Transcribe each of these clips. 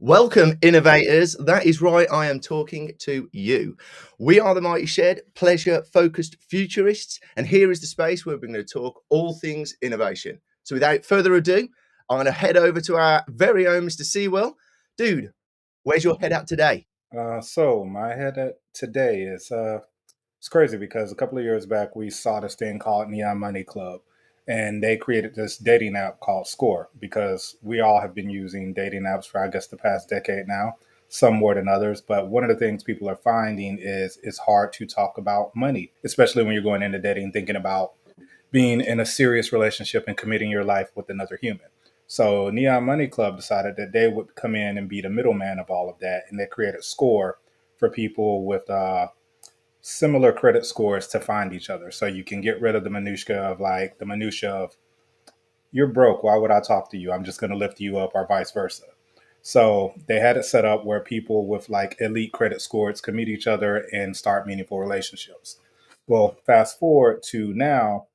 Welcome, innovators. That is right, I am talking to you. We are the Mighty Shed, pleasure focused futurists, and here is the space where we're going to talk all things innovation. So, without further ado, I'm going to head over to our very own Mr. Sewell. Dude, where's your head at today? So my head at today is it's crazy because a couple of years back we saw this thing called Neon Money Club, and they created this dating app called Score because we all have been using dating apps for I guess the past decade now, some more than others. But one of the things people are finding is it's hard to talk about money, especially when you're going into dating, thinking about being in a serious relationship and committing your life with another human. So Neon Money Club decided that they would come in and be the middleman of all of that, and they created Score for people with similar credit scores to find each other. So you can get rid of the minutia of you're broke. Why would I talk to you? I'm just going to lift you up, or vice versa. So they had it set up where people with like elite credit scores could meet each other and start meaningful relationships. Well, fast forward to now,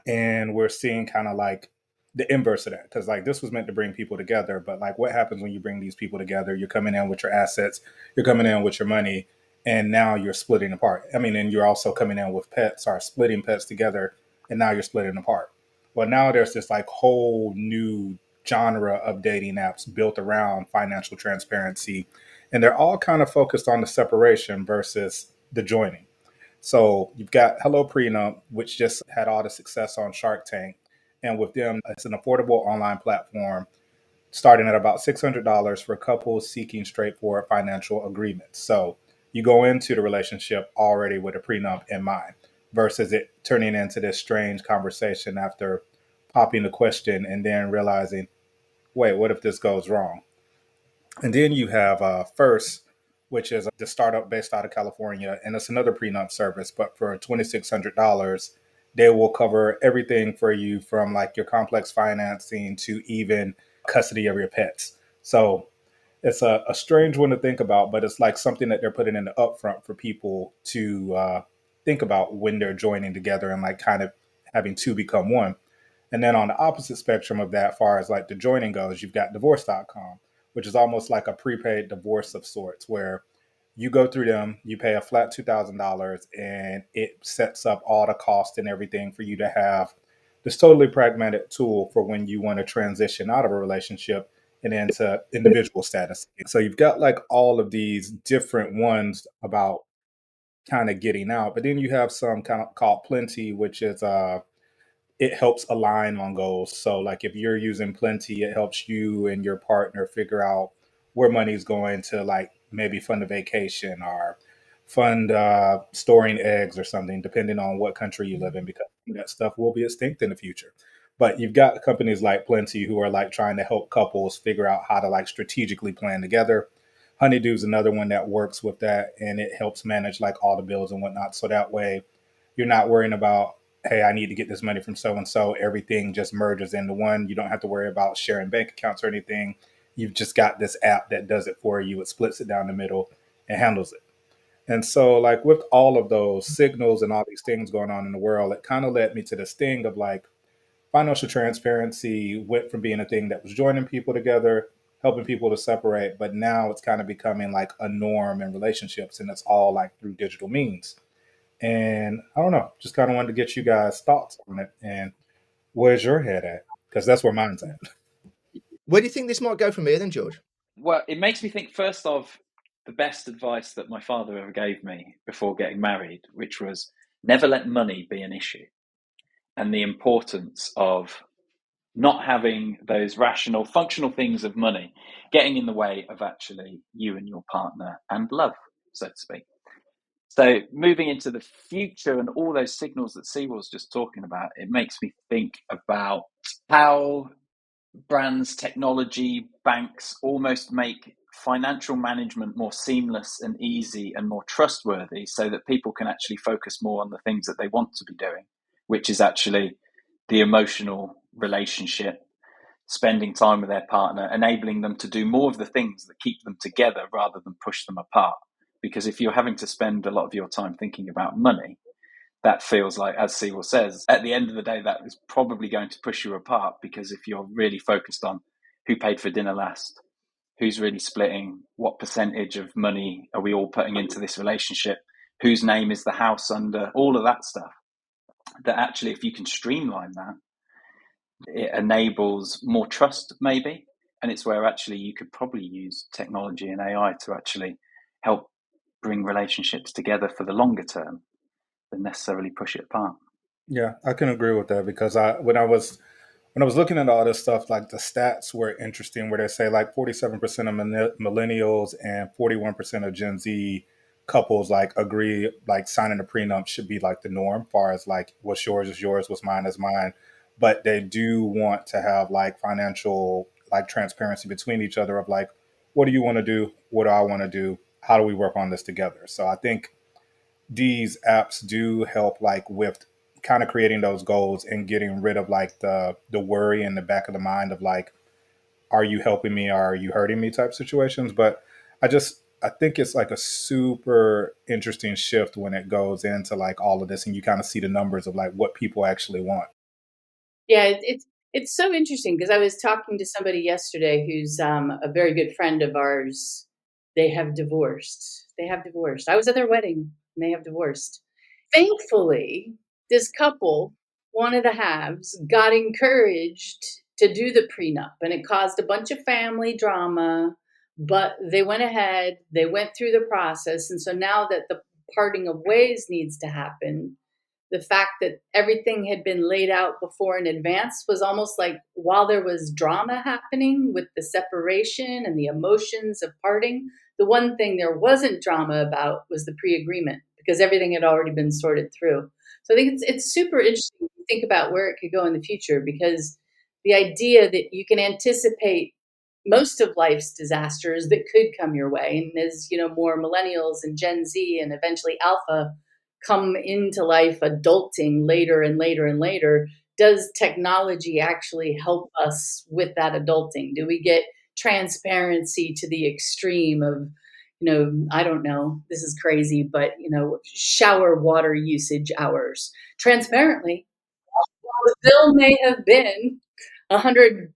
and we're seeing kind of like the inverse of that because like this was meant to bring people together, but like what happens when you bring these people together? You're coming in with your assets, you're coming in with your money, and now you're splitting apart. I mean, and you're also coming in with pets, or splitting pets together, and now you're splitting apart. Well, now there's this like whole new genre of dating apps built around financial transparency, and they're all kind of focused on the separation versus the joining. So you've got Hello Prenup, which just had all the success on Shark Tank. And with them, it's an affordable online platform starting at about $600 for couples seeking straightforward financial agreements. So you go into the relationship already with a prenup in mind versus it turning into this strange conversation after popping the question and then realizing, wait, what if this goes wrong? And then you have First, which is the startup based out of California, and it's another prenup service. But for $2,600, they will cover everything for you from like your complex financing to even custody of your pets. So it's a strange one to think about, but it's like something that they're putting in the upfront for people to think about when they're joining together and like kind of having two become one. And then on the opposite spectrum of that, far as like the joining goes, you've got divorce.com, which is almost like a prepaid divorce of sorts, where you go through them, you pay a flat $2,000, and it sets up all the cost and everything for you to have this totally pragmatic tool for when you want to transition out of a relationship and into individual status. So you've got like all of these different ones about kind of getting out, but then you have some kind of called Plenty, which is it helps align on goals. So, like if you're using Plenty, it helps you and your partner figure out where money's going to, like maybe fund a vacation or fund storing eggs or something, depending on what country you live in, because that stuff will be extinct in the future. But you've got companies like Plenty who are like trying to help couples figure out how to like strategically plan together. Honeydew's another one that works with that, and it helps manage like all the bills and whatnot. So that way you're not worrying about, hey, I need to get this money from so and so. Everything just merges into one. You don't have to worry about sharing bank accounts or anything. You've just got this app that does it for you. It splits it down the middle and handles it. And so, like, with all of those signals and all these things going on in the world, it kind of led me to this thing of like financial transparency went from being a thing that was joining people together, helping people to separate, but now it's kind of becoming like a norm in relationships, and it's all like through digital means. And I don't know, just kind of wanted to get you guys' thoughts on it. And where's your head at? Because that's where mine's at. Where do you think this might go from here then, George? Well, it makes me think first of the best advice that my father ever gave me before getting married, which was never let money be an issue, and the importance of not having those rational, functional things of money getting in the way of actually you and your partner and love, so to speak. So moving into the future and all those signals that Sewell was just talking about, it makes me think about how brands, technology, banks almost make financial management more seamless and easy and more trustworthy so that people can actually focus more on the things that they want to be doing, which is actually the emotional relationship, spending time with their partner, enabling them to do more of the things that keep them together rather than push them apart. Because if you're having to spend a lot of your time thinking about money, that feels like, as Sewell says, at the end of the day, that is probably going to push you apart, because if you're really focused on who paid for dinner last, who's really splitting, what percentage of money are we all putting into this relationship, whose name is the house under, all of that stuff. That actually, if you can streamline that, it enables more trust, maybe. And it's where actually you could probably use technology and AI to actually help bring relationships together for the longer term than necessarily push it apart. Yeah, I can agree with that because when I was looking at all this stuff, like the stats were interesting, where they say like 47% of millennials and 41% of Gen Z couples like agree like signing a prenup should be like the norm, far as like what's yours is yours, what's mine is mine. But they do want to have like financial like transparency between each other of like, what do you want to do? What do I want to do? How do we work on this together? So I think these apps do help like with kind of creating those goals and getting rid of like the worry in the back of the mind of like, are you helping me or are you hurting me type situations. But I think it's like a super interesting shift when it goes into like all of this and you kind of see the numbers of like what people actually want. Yeah, it's so interesting because I was talking to somebody yesterday who's a very good friend of ours. They have divorced. They have divorced. I was at their wedding and they have divorced. Thankfully, this couple, one of the halves, got encouraged to do the prenup, and it caused a bunch of family drama. But they went ahead, they went through the process, and so now that the parting of ways needs to happen, the fact that everything had been laid out before in advance was almost like while there was drama happening with the separation and the emotions of parting, the one thing there wasn't drama about was the pre-agreement because everything had already been sorted through. So I think it's super interesting to think about where it could go in the future because the idea that you can anticipate most of life's disasters that could come your way, and as more millennials and Gen Z and eventually Alpha come into life adulting later and later and later, does technology actually help us with that adulting? Do we get transparency to the extreme of, I don't know, this is crazy, but, shower water usage hours? Transparently, while the bill may have been £100,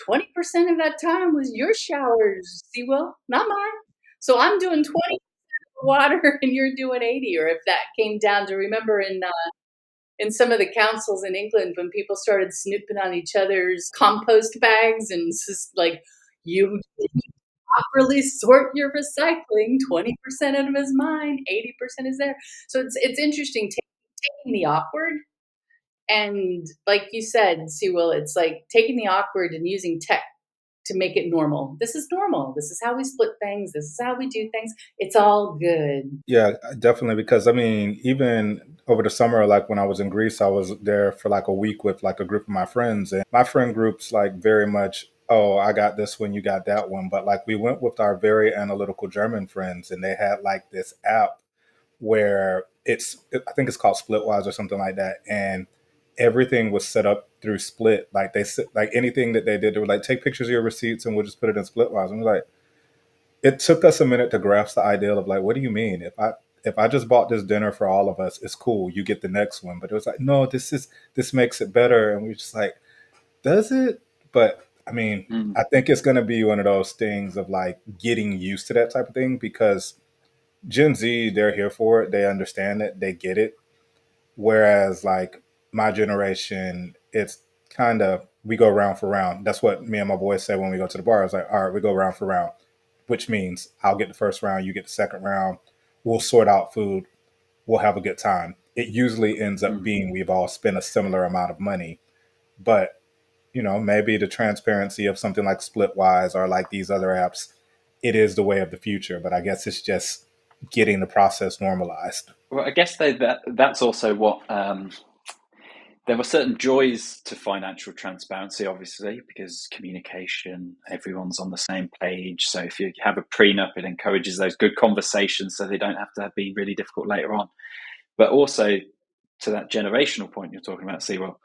20% of that time was your showers, Sewell, not mine. So I'm doing 20 water and you're doing 80, or if that came down to, remember in some of the councils in England when people started snooping on each other's compost bags and just like, you didn't properly sort your recycling, 20% of it is mine, 80% is there. So it's interesting taking the awkward and, like you said, Sewell, it's like taking the awkward and using tech to make it normal. This is normal. This is how we split things. This is how we do things. It's all good. Yeah, definitely. Because I mean, even over the summer, like when I was in Greece, I was there for like a week with like a group of my friends. And my friend group's like very much, oh, I got this one, you got that one. But like we went with our very analytical German friends and they had like this app where I think it's called Splitwise or something like that. And everything was set up through Split. Like like anything that they did, they were like, take pictures of your receipts and we'll just put it in Splitwise. And we're like, it took us a minute to grasp the idea of like, what do you mean? If I just bought this dinner for all of us, it's cool. You get the next one. But it was like, no, this makes it better. And we're just like, does it? But I mean, I think it's gonna be one of those things of like getting used to that type of thing because Gen Z, they're here for it. They understand it. They get it. Whereas like my generation, it's kind of we go round for round. That's what me and my boys say when we go to the bar. It's like, all right, we go round for round, which means I'll get the first round, you get the second round. We'll sort out food. We'll have a good time. It usually ends up being we've all spent a similar amount of money, but maybe the transparency of something like Splitwise or like these other apps, it is the way of the future. But I guess it's just getting the process normalized. Well, I guess that's also what there were certain joys to financial transparency, obviously, because communication, everyone's on the same page. So if you have a prenup, it encourages those good conversations so they don't have to be really difficult later on. But also to that generational point you're talking about, Sewell,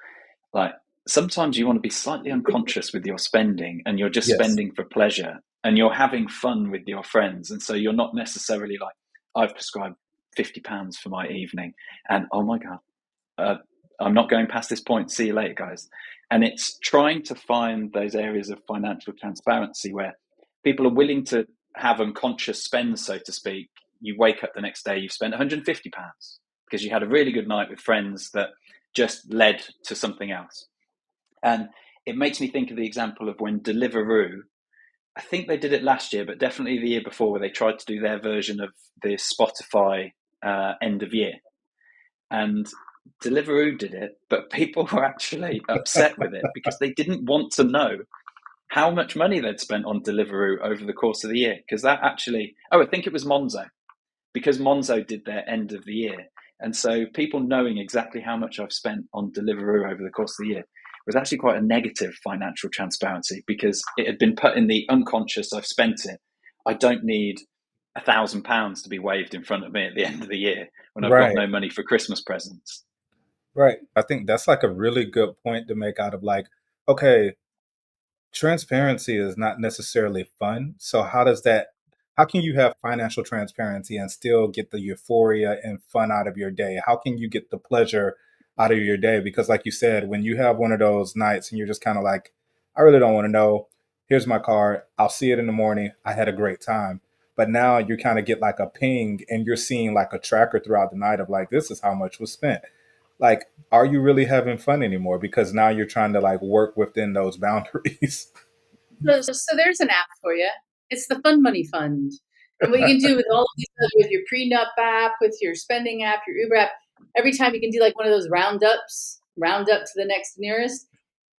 like sometimes you want to be slightly unconscious with your spending and you're just Yes. spending for pleasure and you're having fun with your friends. And so you're not necessarily like, I've prescribed £50 for my evening and oh my God, I'm not going past this point. See you later, guys. And it's trying to find those areas of financial transparency where people are willing to have unconscious spends, so to speak. You wake up the next day, you've spent £150 because you had a really good night with friends that just led to something else. And it makes me think of the example of when Deliveroo, I think they did it last year, but definitely the year before, where they tried to do their version of the Spotify end of year. And Deliveroo did it, but people were actually upset with it because they didn't want to know how much money they'd spent on Deliveroo over the course of the year. Because that actually, I think it was Monzo, because Monzo did their end of the year. And so people knowing exactly how much I've spent on Deliveroo over the course of the year was actually quite a negative financial transparency, because it had been put in the unconscious, I've spent it. I don't need £1,000 to be waved in front of me at the end of the year when I've got Right. no money for Christmas presents. Right. I think that's like a really good point to make out of like, okay, transparency is not necessarily fun. So how can you have financial transparency and still get the euphoria and fun out of your day? How can you get the pleasure out of your day? Because like you said, when you have one of those nights and you're just kind of like, I really don't want to know. Here's my card. I'll see it in the morning. I had a great time. But now you kind of get like a ping and you're seeing like a tracker throughout the night of like, this is how much was spent. Like, are you really having fun anymore? Because now you're trying to like work within those boundaries. So there's an app for you. It's the Fun Money Fund. And what you can do with all of these, with your prenup app, with your spending app, your Uber app, every time you can do like one of those roundups, round up to the next nearest.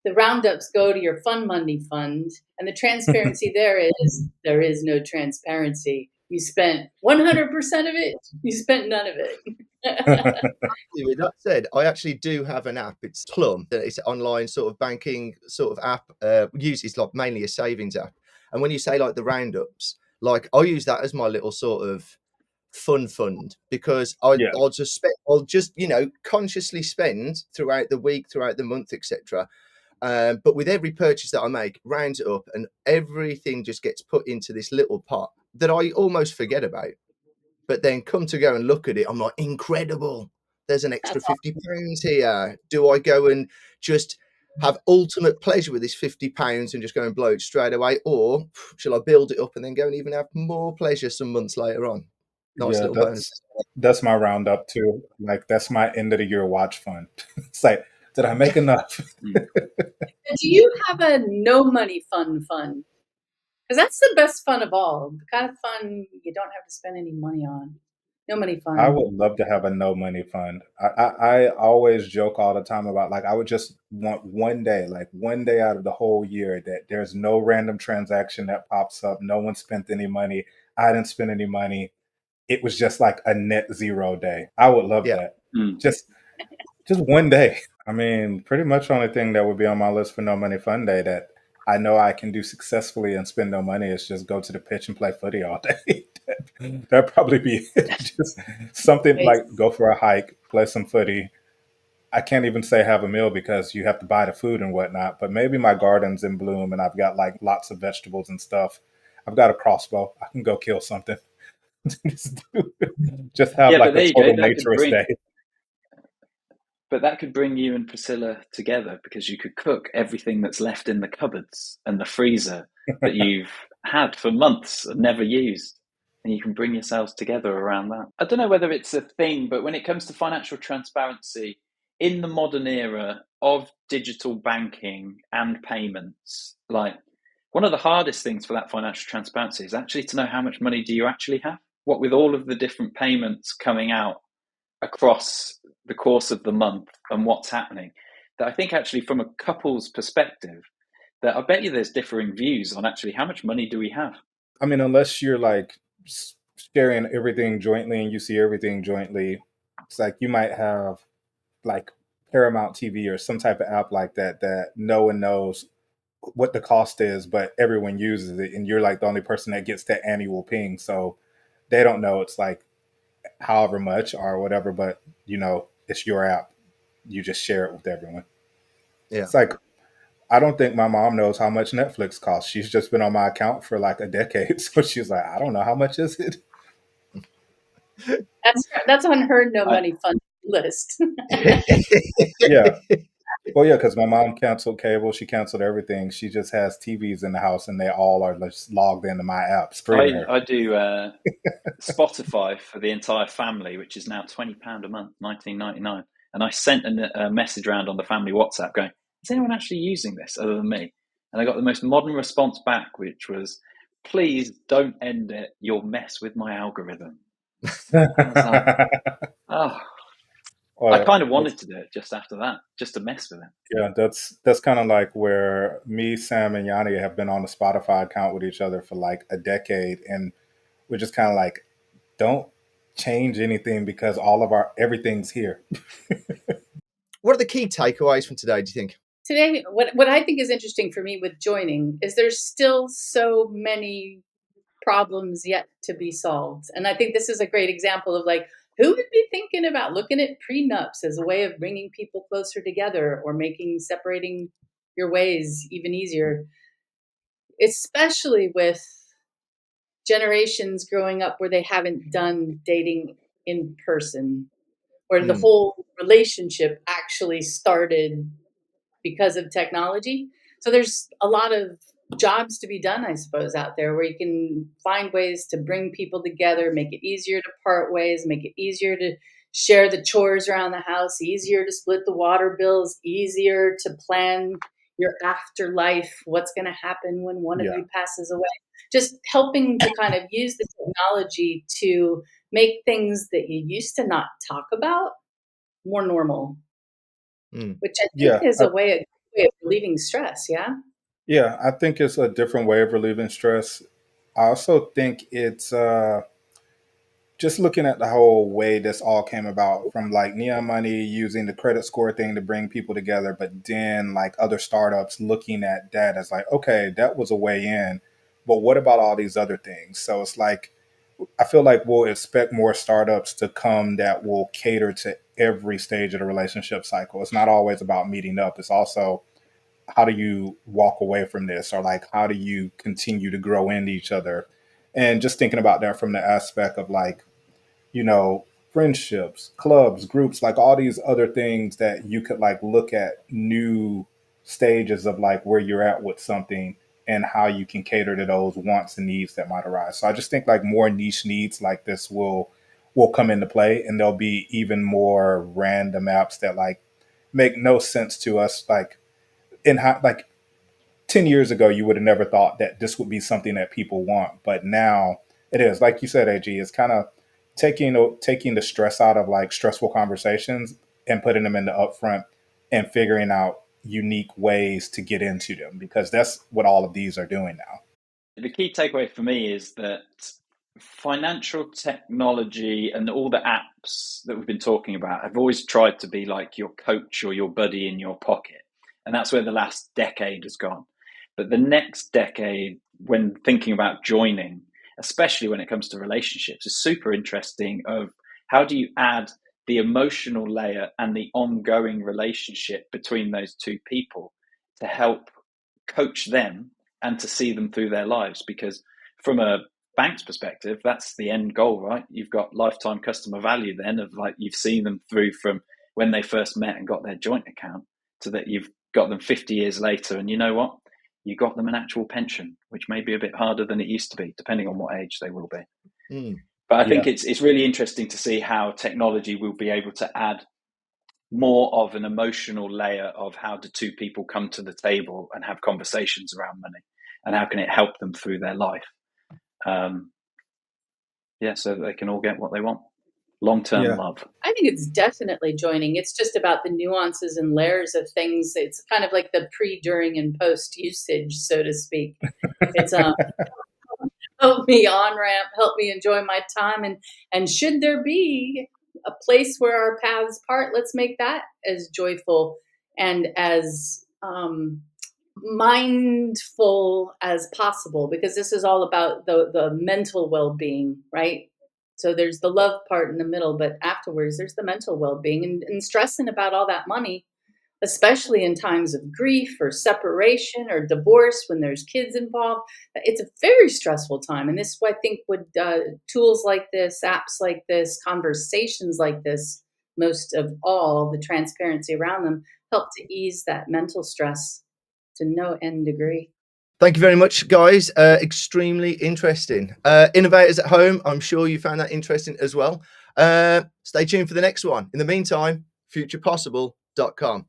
The roundups go to your Fun Money Fund, and the transparency there is no transparency. You spent 100% of it. You spent none of it. With that said, I actually do have an app. It's Plum. It's an online sort of banking sort of app. It's like mainly a savings app. And when you say like the roundups, like I use that as my little sort of fun fund, because Yeah. I'll just consciously spend throughout the week, throughout the month, etc. But with every purchase that I make, rounds it up, and everything just gets put into this little pot that I almost forget about. But then come to go and look at it, I'm like, incredible. There's an extra That's £50 here. Do I go and just have ultimate pleasure with this £50 and just go and blow it straight away? Or shall I build it up and then go and even have more pleasure some months later on? Nice Yeah, little bonus. that's my roundup too. Like that's my end of the year watch fund. It's like, did I make enough? Do you have a no money fun? Because that's the best fun of all. The kind of fun you don't have to spend any money on. No money fun. I would love to have a no money fund. I always joke all the time about like I would just want one day, like one day out of the whole year that there's no random transaction that pops up. No one spent any money. I didn't spend any money. It was just like a net zero day. I would love Yeah. that. Just one day. I mean, pretty much only thing that would be on my list for no money fun day that I know I can do successfully and spend no money is just go to the pitch and play footy all day. That'd probably be it. Just something like go for a hike, play some footy. I can't even say have a meal because you have to buy the food and whatnot, but maybe my garden's in bloom and I've got like lots of vegetables and stuff. I've got a crossbow. I can go kill something. Just have Yeah, like but there a you go. total naturist day. But that could bring you and Priscilla together, because you could cook everything that's left in the cupboards and the freezer that you've had for months and never used. And you can bring yourselves together around that. I don't know whether it's a thing, but when it comes to financial transparency in the modern era of digital banking and payments, like one of the hardest things for that financial transparency is actually to know how much money do you actually have. What with all of the different payments coming out across the course of the month and what's happening, that I think actually from a couple's perspective, that I bet you there's differing views on actually how much money do we have. I mean, unless you're like sharing everything jointly and you see everything jointly, it's like you might have like Paramount TV or some type of app like that that no one knows what the cost is, but everyone uses it, and you're like the only person that gets that annual ping, so they don't know it's like however much or whatever, but it's your app. You just share it with everyone. Yeah. It's like I don't think my mom knows how much Netflix costs. She's just been on my account for like a decade, so she's like, I don't know how much is it. That's on her no money fund list. Yeah. Well, yeah, because my mom canceled cable. She canceled everything. She just has TVs in the house, and they all are just logged into my app, streaming her. I do Spotify for the entire family, which is now £20 a month, 19.99. And I sent a message around on the family WhatsApp going, "Is anyone actually using this other than me?" And I got the most modern response back, which was, "Please don't end it. You'll mess with my algorithm." I was like, oh, I Well, kind of wanted to do it just after that, just to mess with it. yeah, that's kind of like where me, Sam, and Yanni have been on the Spotify account with each other for like a decade, and we're just kind of like, don't change anything because all of our everything's here. What are the key takeaways from today, do you think? Today, what I think is interesting for me with joining is there's still so many problems yet to be solved. And I think this is a great example of like, who would be thinking about looking at prenups as a way of bringing people closer together or making separating your ways even easier, especially with generations growing up where they haven't done dating in person, where the Mm. whole relationship actually started because of technology. So there's a lot of jobs to be done, I suppose, out there where you can find ways to bring people together, make it easier to part ways, make it easier to share the chores around the house, easier to split the water bills, easier to plan your afterlife, what's going to happen when one of Yeah, you passes away. Just helping to kind of use the technology to make things that you used to not talk about more normal, Mm. which I think yeah, is a way of relieving stress. Yeah. yeah. I think it's a different way of relieving stress. I also think it's just looking at the whole way this all came about from like Neon Money using the credit score thing to bring people together, but then like other startups looking at that as like, okay, that was a way in, but what about all these other things? So it's like, I feel like we'll expect more startups to come that will cater to every stage of the relationship cycle. It's not always about meeting up. It's also how do you walk away from this, or like how do you continue to grow into each other? And just thinking about that from the aspect of like, you know, friendships, clubs, groups, like all these other things that you could like look at new stages of like where you're at with something and how you can cater to those wants and needs that might arise. So I just think like more niche needs like this will come into play, and there'll be even more random apps that like make no sense to us, like in how like 10 years ago, you would have never thought that this would be something that people want. But now it is. Like you said, AG, it's kind of taking the stress out of like stressful conversations and putting them in the upfront and figuring out unique ways to get into them, because that's what all of these are doing now. The key takeaway for me is that financial technology and all the apps that we've been talking about have always tried to be like your coach or your buddy in your pocket. And that's where the last decade has gone. But the next decade, when thinking about joining, especially when it comes to relationships, is super interesting of how do you add the emotional layer and the ongoing relationship between those two people to help coach them and to see them through their lives. Because from a bank's perspective, that's the end goal, right? You've got lifetime customer value then of like you've seen them through from when they first met and got their joint account to that you've got them 50 years later. And you know what? You got them an actual pension, which may be a bit harder than it used to be, depending on what age they will be. Mm. But I Yeah. think it's really interesting to see how technology will be able to add more of an emotional layer of how do two people come to the table and have conversations around money, and how can it help them through their life. So that they can all get what they want. Long-term Yeah. love. I think it's definitely joining. It's just about the nuances and layers of things. It's kind of like the pre, during, and post usage, so to speak. It's help me on ramp, help me enjoy my time, and should there be a place where our paths part, let's make that as joyful and as mindful as possible, because this is all about the mental well-being, right? So there's the love part in the middle, but afterwards there's the mental well-being, and stressing about all that money, especially in times of grief or separation or divorce when there's kids involved. It's a very stressful time. And this, I think, would tools like this, apps like this, conversations like this, most of all, the transparency around them, help to ease that mental stress to no end degree. Thank you very much, guys. Extremely interesting. Innovators at home, I'm sure you found that interesting as well. Stay tuned for the next one. In the meantime, futurepossible.com.